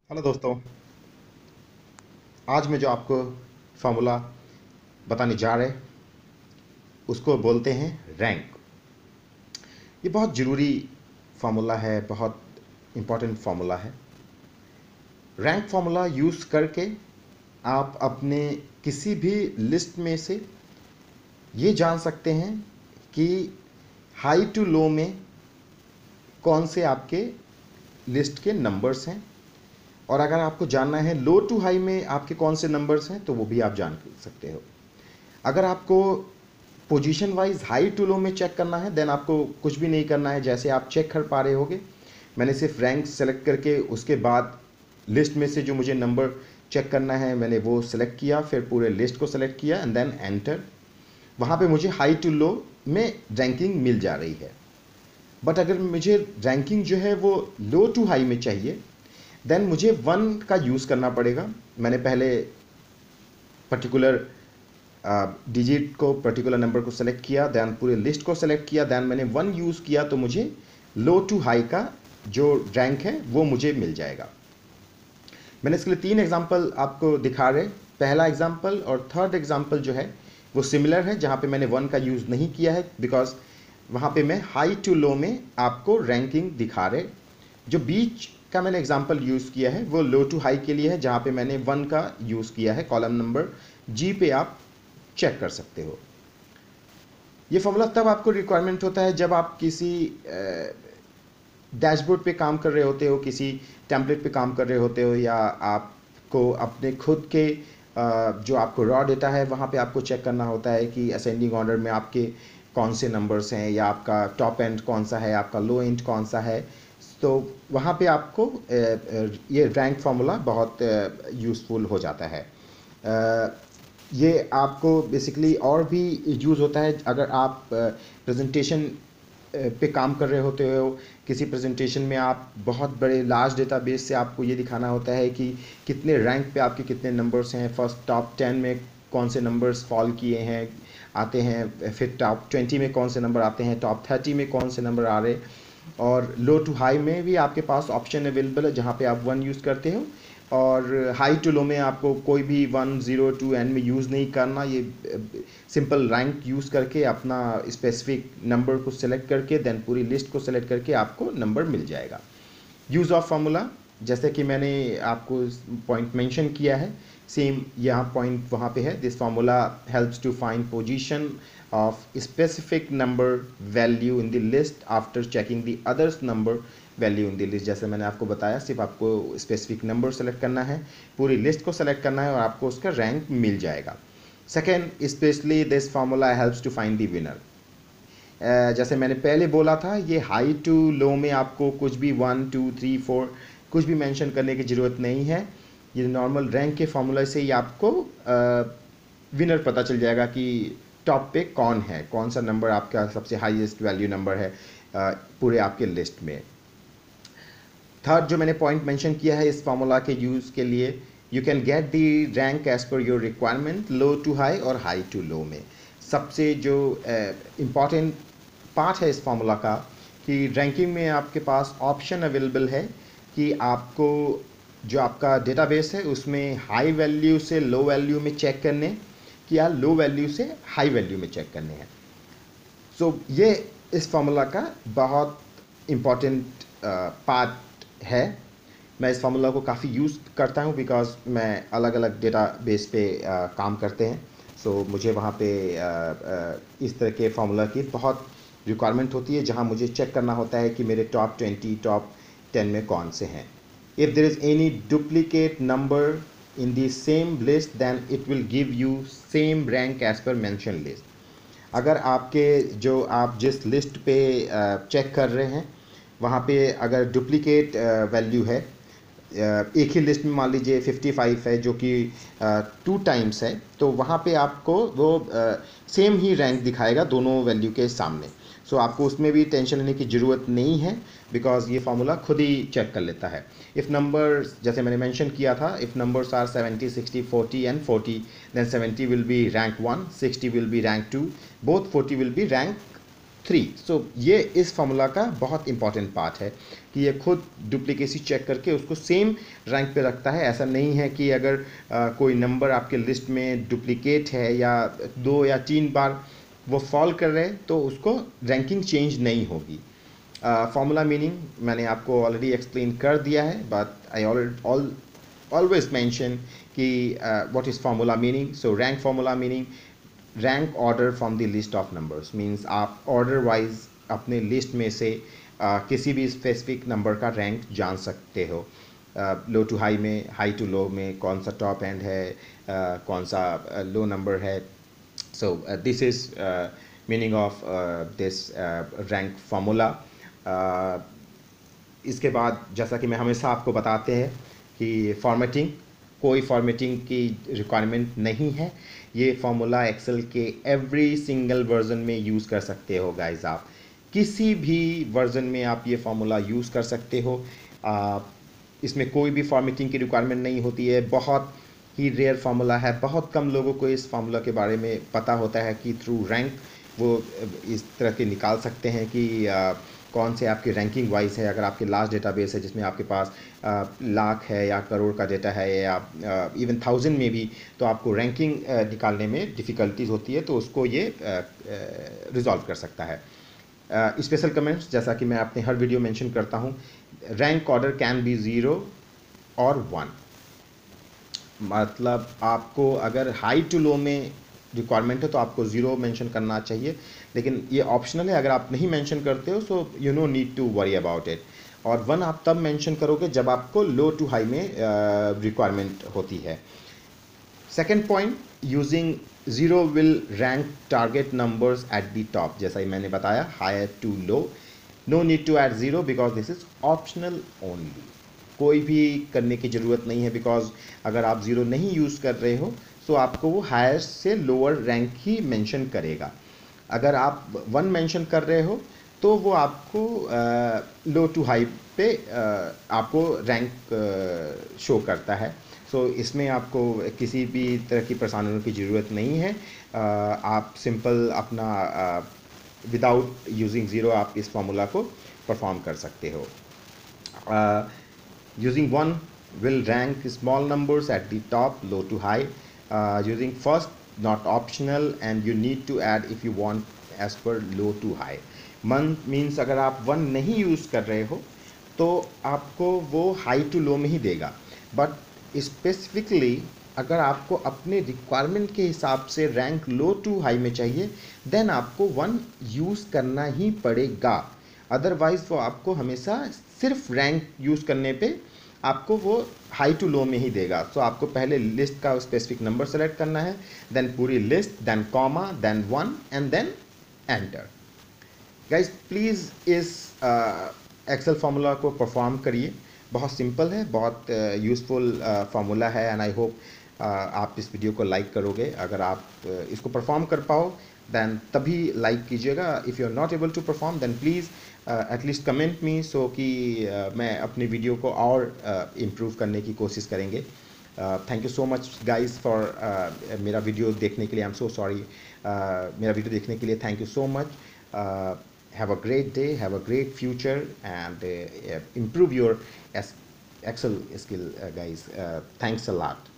Hello दोस्तों। आज मैं जो आपको फार्मूला बताने जा रहे उसको बोलते हैं रैंक। ये बहुत ज़रूरी फार्मूला है, बहुत इम्पोर्टेंट फार्मूला है। रैंक फार्मूला यूज़ करके आप अपने किसी भी लिस्ट में से ये जान सकते हैं कि हाई टू लो में कौन से आपके लिस्ट के नंबर्स हैं, और अगर आपको जानना है लो टू हाई में आपके कौन से नंबर्स हैं तो वो भी आप जान सकते हो। अगर आपको position wise high to low में चेक करना है देन आपको कुछ भी नहीं करना है, जैसे आप चेक कर पा रहे होगे। मैंने सिर्फ रैंक सेलेक्ट करके उसके बाद लिस्ट में से जो मुझे नंबर चेक करना है मैंने वो सेलेक्ट किया, फिर पूरे लिस्ट को सेलेक्ट किया एंड देन एंटर। वहाँ पे मुझे हाई टू लो में रैंकिंग मिल जा रही है। बट अगर मुझे रैंकिंग जो है वो लो टू हाई में चाहिए देन मुझे 1 का यूज़ करना पड़ेगा। मैंने पहले पर्टिकुलर डिजिट को, पर्टिकुलर नंबर को सेलेक्ट किया, दैन पूरे लिस्ट को सेलेक्ट किया, दैन मैंने 1 यूज़ किया तो मुझे लो टू हाई का जो रैंक है वो मुझे मिल जाएगा। मैंने इसके लिए 3 एग्जांपल आपको दिखा रहे। पहला एग्जांपल और थर्ड एग्जांपल जो है वो सिमिलर है, जहाँ पे मैंने 1 का यूज़ नहीं किया है बिकॉज वहाँ पे मैं हाई टू लो में आपको रैंकिंग दिखा रहे। जो बीच का मैंने एग्जांपल यूज़ किया है वो लो टू हाई के लिए है, जहाँ पे मैंने 1 का यूज़ किया है। कॉलम नंबर जी पे आप चेक कर सकते हो। ये फॉर्मूला तब आपको रिक्वायरमेंट होता है जब आप किसी डैशबोर्ड पे काम कर रहे होते हो, किसी टेम्पलेट पे काम कर रहे होते हो, या आपको अपने खुद के जो आपको रॉ डेटा है वहाँ पे आपको चेक करना होता है कि असेंडिंग ऑर्डर में आपके कौन से नंबर्स हैं, या आपका टॉप एंड कौन सा है, आपका लो एंड कौन सा है। तो वहाँ पे आपको ये रैंक फार्मूला बहुत यूज़फुल हो जाता है। ये आपको बेसिकली और भी यूज़ होता है अगर आप प्रेजेंटेशन पे काम कर रहे होते हो। किसी प्रेजेंटेशन में आप बहुत बड़े लार्ज डेटाबेस से आपको ये दिखाना होता है कि कितने रैंक पे आपके कितने नंबर्स हैं, फर्स्ट टॉप 10 में कौन से नंबर्स फॉल किए हैं आते हैं, फिर टॉप 20 में कौन से नंबर आते हैं, टॉप 30 में कौन से नंबर आ रहे। और लो टू हाई में भी आपके पास ऑप्शन अवेलेबल है जहाँ पे आप 1 यूज़ करते हो, और हाई टू लो में आपको कोई भी 1 0 2 एंड में यूज़ नहीं करना। ये सिंपल रैंक यूज़ करके अपना स्पेसिफिक नंबर को सेलेक्ट करके देन पूरी लिस्ट को सेलेक्ट करके आपको नंबर मिल जाएगा। यूज़ ऑफ फार्मूला जैसे कि मैंने आपको पॉइंट मेंशन किया है, सेम यहाँ पॉइंट वहाँ पे है। This formula helps to find position of specific number value in the list after checking the others number value in the list. जैसे मैंने आपको बताया, सिर्फ आपको स्पेसिफिक नंबर सेलेक्ट करना है, पूरी लिस्ट को सेलेक्ट करना है और आपको उसका रैंक मिल जाएगा। Second, specially this formula helps to find the winner. जैसे मैंने पहले बोला था, ये हाई टू लो में आपको कुछ भी 1 2 3 4 कुछ भी मेंशन करने की ज़रूरत नहीं है। ये नॉर्मल रैंक के फार्मूला से ही आपको विनर पता चल जाएगा कि टॉप पे कौन है, कौन सा नंबर आपका सबसे हाईएस्ट वैल्यू नंबर है पूरे आपके लिस्ट में। थर्ड जो मैंने पॉइंट मेंशन किया है इस फार्मूला के यूज़ के लिए, you can get the rank as per your requirement low to high और हाई टू लो में। सबसे जो इम्पॉर्टेंट पार्ट है इस फार्मूला का कि रैंकिंग में आपके पास ऑप्शन अवेलेबल है कि आपको जो आपका डेटाबेस है उसमें हाई वैल्यू से लो वैल्यू में चेक करने कि या लो वैल्यू से हाई वैल्यू में चेक करने हैं। सो ये इस फार्मूला का बहुत इम्पॉर्टेंट पार्ट है। मैं इस फार्मूला को काफ़ी यूज़ करता हूँ बिकॉज मैं अलग अलग डेटाबेस पे काम करते हैं। सो मुझे वहाँ पे इस तरह के फार्मूला की बहुत रिक्वायरमेंट होती है जहाँ मुझे चेक करना होता है कि मेरे टॉप 20 टॉप 10 में कौन से हैं। If there is any duplicate number in the same list then it will give you same rank as per mention list. अगर आपके जो आप जिस लिस्ट पे चेक कर रहे हैं वहाँ पे अगर डुप्लीकेट वैल्यू है, एक ही लिस्ट में मान लीजिए 55 है जो कि 2 टाइम्स है, तो वहाँ पे आपको वो सेम ही रैंक दिखाएगा दोनों वैल्यू के सामने। सो आपको उसमें भी टेंशन लेने की ज़रूरत नहीं है बिकॉज ये फार्मूला खुद ही चेक कर लेता है। इफ़ नंबर, जैसे मैंने मेंशन किया था, if numbers are 70 60 40 and 40 then 70 will be rank 1, 60 will be rank 2, both 40 will be rank 3। सो ये इस फार्मूला का बहुत इंपॉर्टेंट पार्ट है कि ये खुद डुप्लीकेसी चेक करके उसको सेम रैंक पे रखता है। ऐसा नहीं है कि अगर कोई नंबर आपके लिस्ट में डुप्लीकेट है या 2 या 3 बार वो फॉल कर रहे हैं तो उसको रैंकिंग चेंज नहीं होगी। फार्मूला मीनिंग मैंने आपको ऑलरेडी एक्सप्लेन कर दिया है, बट आई ऑलवेज मेंशन कि what is formula meaning. So rank formula meaning rank order from the list of numbers, means आप ऑर्डर वाइज अपने लिस्ट में से किसी भी स्पेसिफिक नंबर का रैंक जान सकते हो। लो टू हाई में, हाई टू लो में कौन सा टॉप एंड है, कौन सा लो नंबर है। So this is meaning of this rank formula. इसके बाद जैसा कि मैं हमेशा आपको बताते हैं कि फॉर्मेटिंग, कोई फॉर्मेटिंग की रिक्वायरमेंट नहीं है। ये फार्मूला एक्सेल के एवरी सिंगल वर्जन में यूज़ कर सकते हो गाइस। आप किसी भी वर्जन में आप ये फार्मूला यूज़ कर सकते हो। इसमें कोई भी फॉर्मेटिंग की रिक्वायरमेंट नहीं होती है। बहुत ही रेयर फार्मूला है, बहुत कम लोगों को इस फार्मूला के बारे में पता होता है कि थ्रू रैंक वो इस तरह के निकाल सकते हैं कि कौन से आपकी रैंकिंग वाइज है। अगर आपके लार्ज डेटाबेस है जिसमें आपके पास लाख है या करोड़ का डेटा है या इवन 1000 में भी, तो आपको रैंकिंग निकालने में डिफ़िकल्टीज होती है, तो उसको ये रिजॉल्व कर सकता है। स्पेशल कमेंट्स, जैसा कि मैं अपने हर वीडियो मेंशन करता हूँ, रैंक ऑर्डर कैन बी 0 और 1। मतलब आपको अगर हाई टू लो में रिक्वायरमेंट है तो आपको 0 मेंशन करना चाहिए, लेकिन ये ऑप्शनल है। अगर आप नहीं मेंशन करते हो so you no need to worry about it. और 1 आप तब मेंशन करोगे जब आपको लो टू हाई में रिक्वायरमेंट होती है। Second point, using 0 will rank target numbers at the top. जैसा ही मैंने बताया, higher to low, no need to add 0 because this is optional only. कोई भी करने की ज़रूरत नहीं है, बिकॉज अगर आप 0 नहीं यूज़ कर रहे हो तो आपको वो हायर से लोअर रैंक ही मेंशन करेगा। अगर आप 1 मेंशन कर रहे हो तो वो आपको लो टू हाई पे आपको रैंक शो करता है। सो इसमें आपको किसी भी तरह की परेशानियों की ज़रूरत नहीं है। आप सिंपल अपना विदाउट यूजिंग 0 आप इस फार्मूला को परफॉर्म कर सकते हो। Using 1 will rank small numbers at the top, low to high. Using first, not optional, and you need to add if you want as per low to high. Month means अगर आप 1 नहीं use कर रहे हो तो आपको वो high to low में ही देगा, बट स्पेसिफिकली अगर आपको अपने रिक्वायरमेंट के हिसाब से रैंक लो टू हाई में चाहिए देन आपको 1 यूज़ करना ही पड़ेगा। अदरवाइज़ वो आपको हमेशा सिर्फ रैंक यूज़ करने पे आपको वो हाई टू लो में ही देगा। सो आपको पहले लिस्ट का स्पेसिफिक नंबर सेलेक्ट करना है, देन पूरी list, then comma, then 1 and then enter. Guys please इस एक्सेल फार्मूला को परफॉर्म करिए। बहुत सिंपल है, बहुत यूज़फुल फार्मूला है, एंड आई होप आप इस वीडियो को लाइक करोगे। अगर आप इसको परफॉर्म कर पाओ दैन तभी लाइक कीजिएगा। If you are not able to perform then please at least comment me, so कि मैं अपनी वीडियो को और इम्प्रूव करने की कोशिश करेंगे। Thank you so much guys for मेरा वीडियो देखने के लिए। आई एम सो सॉरी, मेरा वीडियो देखने के लिए thank you so much. Have a great day, have a great future, and improve your Excel skill, guys. Thanks a lot.